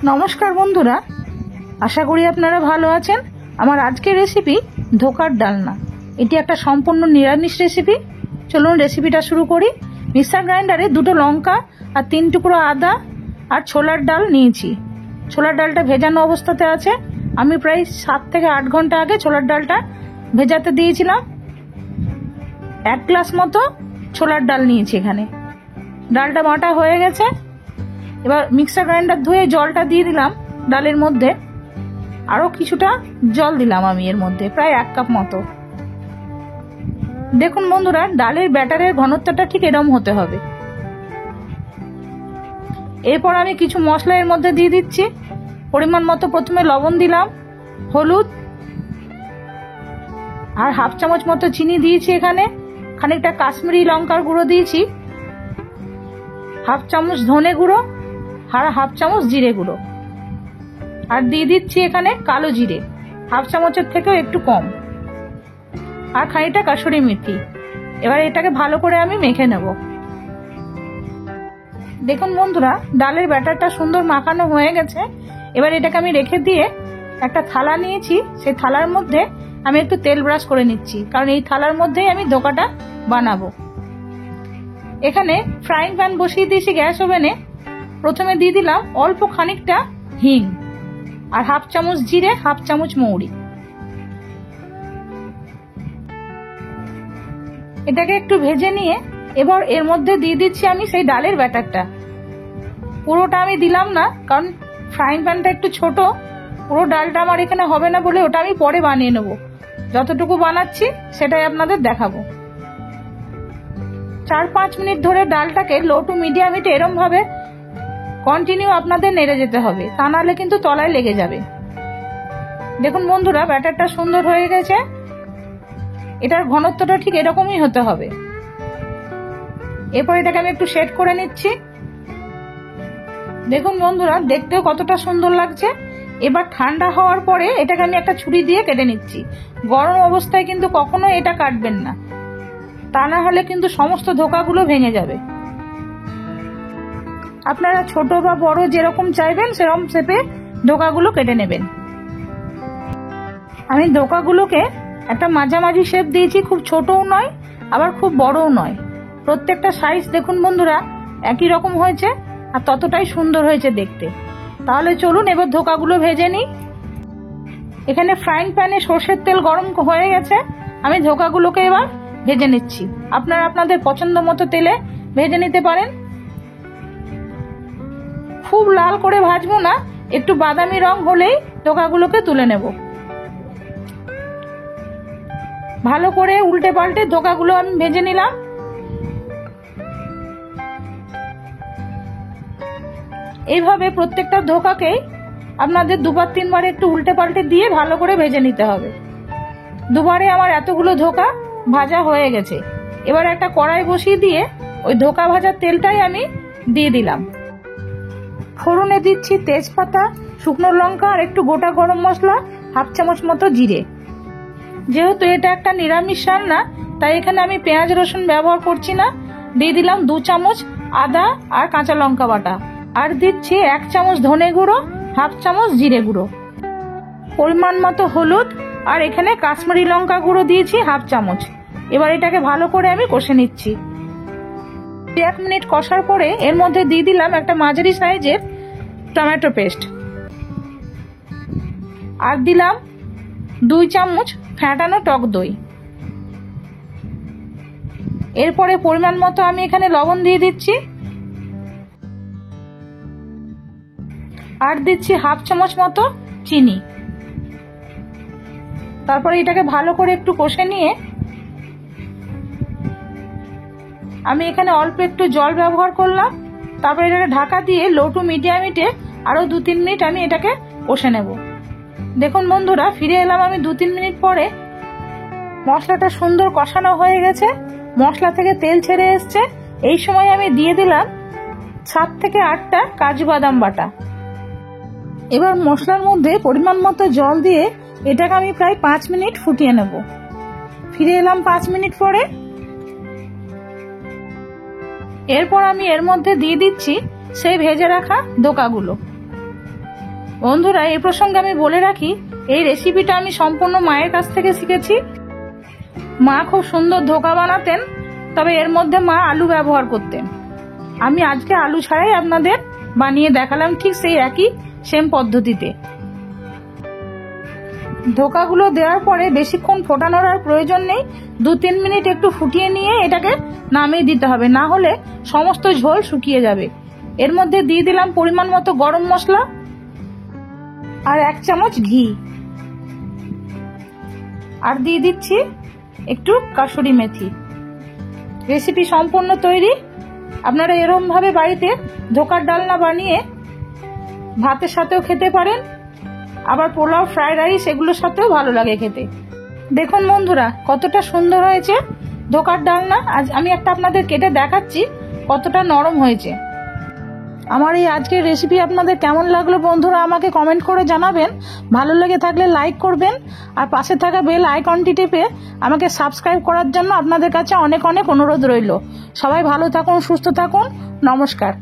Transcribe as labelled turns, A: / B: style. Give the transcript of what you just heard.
A: নমস্কার বন্ধুরা, আশা করি আপনারা ভালো আছেন। আমার আজকের রেসিপি ধোকার ডালনা। এটি একটা সম্পূর্ণ নিরামিষ রেসিপি। চলুন রেসিপিটা শুরু করি। মিক্সার গ্রাইন্ডারে 2টো লঙ্কা আর 3 টুকরো আদা আর ছোলার ডাল নিয়েছি। ছোলার ডালটা ভেজানো অবস্থাতে আছে। আমি প্রায় 7 থেকে 8 ঘন্টা আগে ছোলার ডালটা ভেজাতে দিয়েছিলাম। 1 গ্লাস মতো ছোলার ডাল নিয়েছি। এখানে ডালটা বাটা হয়ে গেছে। এবার মিক্সার গ্রাইন্ডার ধুয়ে জলটা দিয়ে দিলাম ডালের মধ্যে। আরো কিছুটা জল দিলাম আমি এর মধ্যে, প্রায় 1 কাপ মতো। দেখুন বন্ধুরা, ডালের ব্যাটারের ঘনত্বটা ঠিক এরকম হতে হবে। এরপর আমি কিছু মশলা এর মধ্যে দিয়ে দিচ্ছি। পরিমাণ মতো প্রথমে লবণ দিলাম, হলুদ আর 1/2 চামচ মতো চিনি দিয়েছি। এখানে খানিকটা কাশ্মীরি লঙ্কার গুঁড়ো দিয়েছি, 1/2 চামচ ধনে গুঁড়ো আর 1/2 চামচ জিরে গুঁড়ো, আর দিয়ে দিচ্ছি এখানে কালো জিরে 1/2 চামচের থেকেও একটু কম, আর খানিকটা কাসুরি মেথি। এবার এটাকে ভালো করে আমি মেখে নেব। দেখুন বন্ধুরা, ডালের ব্যাটারটা সুন্দর মাখানো হয়ে গেছে। এবার এটাকে আমি রেখে দিয়ে একটা থালা নিয়েছি। সেই থালার মধ্যে আমি একটু তেল ব্রাশ করে নিচ্ছি, কারণ এই থালার মধ্যেই আমি ধোকাটা বানাবো। এখানে ফ্রাইং প্যান বসিয়ে দিয়েছি গ্যাস ওভেনে। প্রথমে দিয়ে দিলাম অল্প খানিকটা হিং আর 1/2 চামচ জিরে, 1/2 চামচ মৌরি। এটাকে একটু ভেজে নিয়ে এবার এর মধ্যে দিয়ে দিচ্ছি আমি সেই ডালের ব্যাটারটা। পুরোটা আমি দিলাম না, কারণ ফ্রাইং প্যানটা একটু ছোট, পুরো ডালটা আমার এখানে হবে না বলে ওটা আমি পরে বানিয়ে নেব। যতটুকু বানাচ্ছি সেটাই আপনাদের দেখাবো। 4-5 মিনিট ধরে ডালটাকে লো টু মিডিয়াম হিটে এরম ভাবে কন্টিনিউ আপনাদের নেড়ে যেতে হবে, তা নাহলে কিন্তু তলায় লেগে যাবে। দেখুন বন্ধুরা, ব্যাটারটা সুন্দর হয়ে গেছে। এটার ঘনত্বটা ঠিক এরকমই হতে হবে। এরপর এটাকে আমি একটু সেট করে নিচ্ছি। দেখুন বন্ধুরা, দেখতেও কতটা সুন্দর লাগছে। এবার ঠান্ডা হওয়ার পরে এটাকে আমি একটা ছুরি দিয়ে কেটে নিচ্ছি। গরম অবস্থায় কিন্তু কখনো এটা কাটবেন না, তা না হলে কিন্তু সমস্ত ধোকাগুলো ভেঙে যাবে। আপনারা ছোট বা বড় যেরকম চাইবেন সেরকম শেপে ধোকাগুলো কেটে নেবেন। আমি ধোকাগুলোকে একটা মাঝামাঝি শেপ দিয়েছি, খুব ছোটও নয় আবার খুব বড়ও নয়। প্রত্যেকটা সাইজ দেখুন বন্ধুরা একই রকম হয়েছে, আর ততটাই সুন্দর হয়েছে দেখতে। তাহলে চলুন এবার ধোকাগুলো ভেজে নিই। এখানে ফ্রাইং প্যানে সর্ষের তেল গরম হয়ে গেছে। আমি ধোকাগুলোকে এবার ভেজে নিচ্ছি। আপনারা আপনাদের পছন্দ মতো তেলে ভেজে নিতে পারেন। খুব লাল করে ভাজবো না, একটু বাদামি রং হলেই ধোকাগুলোকে তুলে নেব। ভালো করে উল্টে পাল্টে ধোকাগুলো আমি ভেজে নিলাম। এইভাবে প্রত্যেকটা ধোকাকেই আপনাদের 2-3 বার একটু উল্টে পাল্টে দিয়ে ভালো করে ভেজে নিতে হবে। দুবারে আমার এতগুলো ধোকা ভাজা হয়ে গেছে। এবার একটা কড়াই বসিয়ে দিয়ে ওই ধোকা ভাজার তেলটাই আমি দিয়ে দিলাম। ফোড়নে দিচ্ছি তেজপাতা, শুকনো লঙ্কা আর একটু গোটা গরম মশলা, 1/2 চামচ মতো জিরে। যেহেতু এটা একটা নিরামিষ রান্না, তাই এখানে আমি পেঁয়াজ রসুন ব্যবহার করছি না। দিয়ে দিলাম 2 চামচ আদা আর কাঁচা লঙ্কা বাটা, আর দিচ্ছি 1 চামচ ধনে গুঁড়ো, 1/2 চামচ জিরে গুঁড়ো, পরিমাণ মতো হলুদ, আর এখানে কাশ্মীরি লঙ্কা গুঁড়ো দিয়েছি 1/2 চামচ। এবার এটাকে ভালো করে আমি কষে নিচ্ছি। 1 মিনিট কষার পরে এর মধ্যে দিয়ে দিলাম একটা মাঝারি সাইজের টমেটো পেস্ট, আর দিলাম 2 চামচ ফ্যাটানো টক দই। এরপরে পরিমাণ মতো আমি এখানে লবণ দিয়ে দিচ্ছি, আর দিচ্ছি 1/2 চামচ মতো চিনি। তারপরে এটাকে ভালো করে একটু কষে নিয়ে আমি এখানে অল্প একটু জল ব্যবহার করলাম। তারপরে এটাকে ঢাকা দিয়ে লো টু মিডিয়াম হিটে আরো 2-3 মিনিট আমি এটাকে কষে নেব। দেখুন বন্ধুরা, ফিরে এলাম আমি 2-3 মিনিট পরে। মশলাটা সুন্দর কষানো হয়ে গেছে, মশলা থেকে তেল ছেড়ে এসছে। এই সময় আমি দিয়ে দিলাম 7 থেকে 8টা কাজু বাদাম বাটা। এবার মশলার মধ্যে পরিমাণ মতো জল দিয়ে এটাকে আমি প্রায় 5 মিনিট ফুটিয়ে নেব। ফিরে এলাম 5 মিনিট পরে। এরপর আমি এর মধ্যে দিয়ে দিচ্ছি সেই ভেজে রাখা ধোকাগুলো। বন্ধুরা, এই প্রসঙ্গে আমি বলে রাখি, এই রেসিপিটা আমি সম্পূর্ণ মায়ের কাছ থেকে শিখেছি। মা খুব সুন্দর ধোকা বানাতেন, তবে এর মধ্যে মা আলু ব্যবহার করতেন। আমি আজকে আলু ছাড়াই আপনাদের বানিয়ে দেখালাম ঠিক সেই একই সেম পদ্ধতিতে। ধোকাগুলো দেওয়ার পরে বেশিক্ষণ ফোটানোর আর প্রয়োজন নেই। 2-3 মিনিট একটু ফুটিয়ে নিয়ে এটাকে নামিয়ে দিতে হবে, না হলে সমস্ত ঝোল শুকিয়ে যাবে। এর মধ্যে দিয়ে দিলাম পরিমাণ মতো গরম মশলা আর 1 চামচ ঘি, আর দিয়ে দিচ্ছি একটু কাসুরি মেথি। রেসিপি সম্পূর্ণ তৈরি। আপনারা এরকম ভাবে বাড়িতে ধোকার ডালনা বানিয়ে ভাতের সাথেও খেতে পারেন, আবার পোলাও, ফ্রাইড রাইস এগুলোর সাথেও ভালো লাগে খেতে। দেখুন বন্ধুরা, কতটা সুন্দর হয়েছে ধোকার ডালনা। আজ আমি একটা আপনাদের কেটে দেখাচ্ছি কতটা নরম হয়েছে। আমার এই আজকের রেসিপি আপনাদের কেমন লাগলো বন্ধুরা আমাকে কমেন্ট করে জানাবেন। ভালো লেগে থাকলে লাইক করবেন, আর পাশে থাকা বেল আইকনটি টিপে আমাকে সাবস্ক্রাইব করার জন্য আপনাদের কাছে অনেক অনেক অনুরোধ রইল। সবাই ভালো থাকুন, সুস্থ থাকুন, নমস্কার।